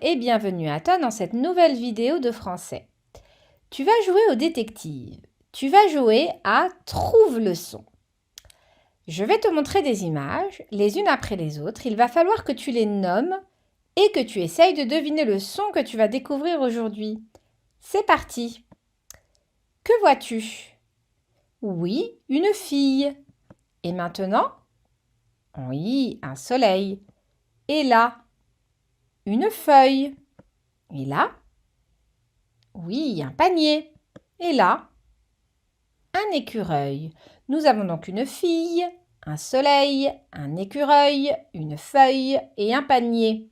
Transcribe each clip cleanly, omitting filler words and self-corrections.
et bienvenue à toi dans cette nouvelle vidéo de français. Tu vas jouer au détective. Tu vas jouer à Trouve le son. Je vais te montrer des images, les unes après les autres. Il va falloir que tu les nommes et que tu essayes de deviner le son que tu vas découvrir aujourd'hui. C'est parti! Que vois-tu? Oui, une fille. Et maintenant? Oui, un soleil. Et là? Une feuille. Et là? Oui, un panier. Et là? Un écureuil. Nous avons donc une fille, un soleil, un écureuil, une feuille et un panier.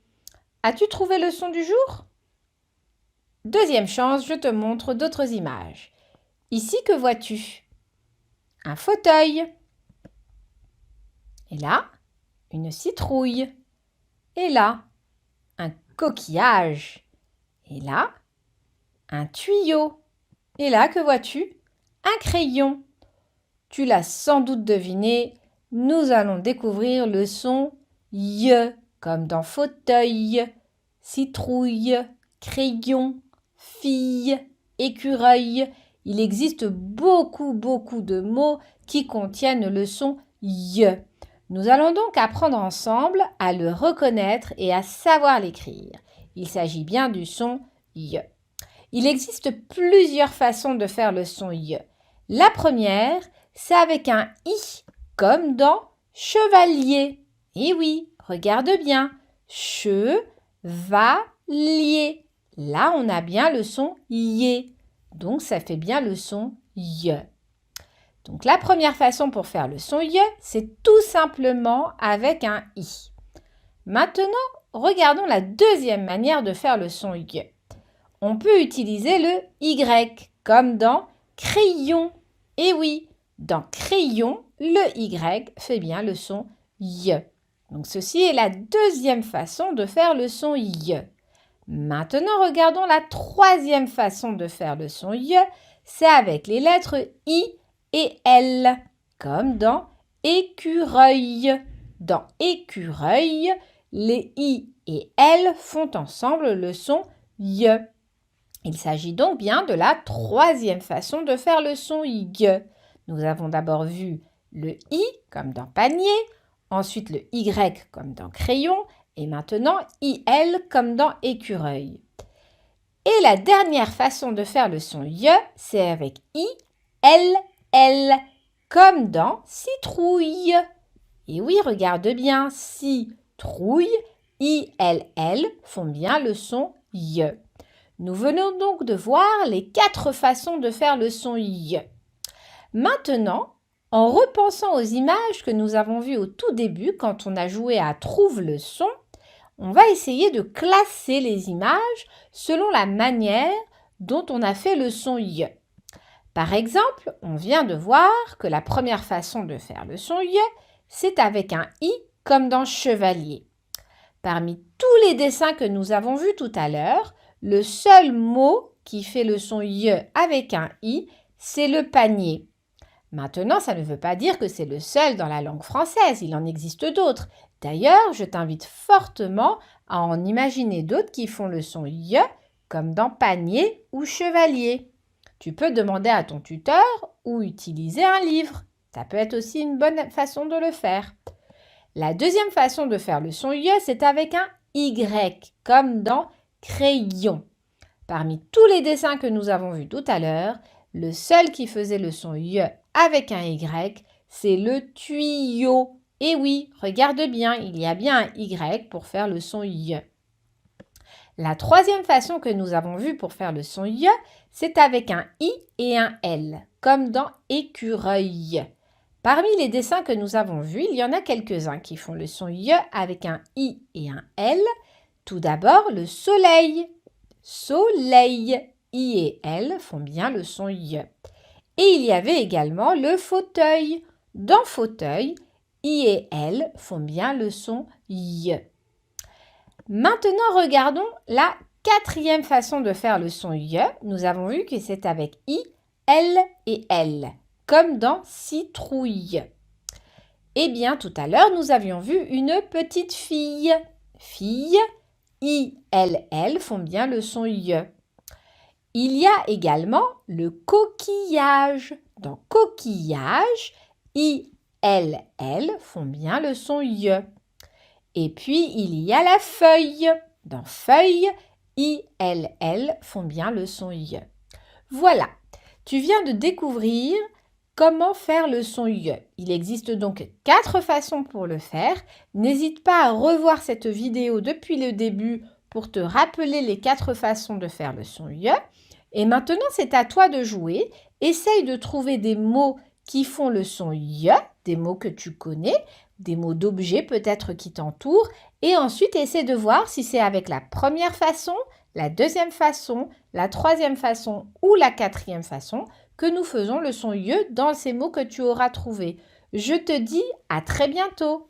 As-tu trouvé le son du jour? Deuxième chance, je te montre d'autres images. Ici, que vois-tu? Un fauteuil. Et là, une citrouille. Et là, un coquillage. Et là, un tuyau. Et là, que vois-tu? Un crayon. Tu l'as sans doute deviné, nous allons découvrir le son Y, comme dans fauteuil, citrouille, crayon, fille, écureuil. Il existe beaucoup de mots qui contiennent le son Y. Nous allons donc apprendre ensemble à le reconnaître et à savoir l'écrire. Il s'agit bien du son Y. Il existe plusieurs façons de faire le son Y. La première, c'est avec un I, comme dans chevalier. Et oui, regarde bien. Chevalier. Là, on a bien le son Y. Donc, ça fait bien le son Y. Donc, la première façon pour faire le son Y, c'est tout simplement avec un I. Maintenant, regardons la deuxième manière de faire le son Y. On peut utiliser le Y, comme dans crayon. Et oui, dans crayon, le Y fait bien le son Y. Donc, ceci est la deuxième façon de faire le son Y. Maintenant, regardons la troisième façon de faire le son Y. C'est avec les lettres I et L, comme dans écureuil. Dans écureuil, les I et L font ensemble le son Y. Il s'agit donc bien de la troisième façon de faire le son Y. Nous avons d'abord vu le I comme dans panier, ensuite le Y comme dans crayon et maintenant IL comme dans écureuil. Et la dernière façon de faire le son Y, c'est avec ILL comme dans citrouille. Et oui, regarde bien, citrouille, ILL font bien le son Y. Nous venons donc de voir les 4 façons de faire le son Y. Maintenant, en repensant aux images que nous avons vues au tout début quand on a joué à Trouve le son, on va essayer de classer les images selon la manière dont on a fait le son Y. Par exemple, on vient de voir que la première façon de faire le son Y, c'est avec un I comme dans chevalier. Parmi tous les dessins que nous avons vus tout à l'heure, le seul mot qui fait le son Y avec un I, c'est le panier. Maintenant, ça ne veut pas dire que c'est le seul dans la langue française, il en existe d'autres. D'ailleurs, je t'invite fortement à en imaginer d'autres qui font le son Y, comme dans panier ou chevalier. Tu peux demander à ton tuteur ou utiliser un livre. Ça peut être aussi une bonne façon de le faire. La deuxième façon de faire le son Y, c'est avec un Y, comme dans crayon. Parmi tous les dessins que nous avons vus tout à l'heure, le seul qui faisait le son Y avec un Y, c'est le tuyau. Et oui, regarde bien, il y a bien un Y pour faire le son Y. La troisième façon que nous avons vue pour faire le son Y, c'est avec un I et un L, comme dans écureuil. Parmi les dessins que nous avons vus, il y en a quelques-uns qui font le son Y avec un I et un L. Tout d'abord, le soleil. Soleil. I et L font bien le son Y. Et il y avait également le fauteuil. Dans fauteuil, I et L font bien le son Y. Maintenant, regardons la quatrième façon de faire le son Y. Nous avons vu que c'est avec I, L et L, comme dans citrouille. Eh bien, tout à l'heure, nous avions vu une petite fille. Fille, I, L font bien le son Y. Il y a également le coquillage. Dans coquillage, I, L font bien le son Y. Et puis, il y a la feuille. Dans feuille, I, L font bien le son Y. Voilà, tu viens de découvrir comment faire le son Y. Il existe donc 4 façons pour le faire. N'hésite pas à revoir cette vidéo depuis le début pour te rappeler les 4 façons de faire le son Y. Et maintenant, c'est à toi de jouer. Essaye de trouver des mots qui font le son Y, des mots que tu connais, des mots d'objets peut-être qui t'entourent. Et ensuite, essaie de voir si c'est avec la première façon, la deuxième façon, la troisième façon ou la quatrième façon que nous faisons le son Y dans ces mots que tu auras trouvés. Je te dis à très bientôt.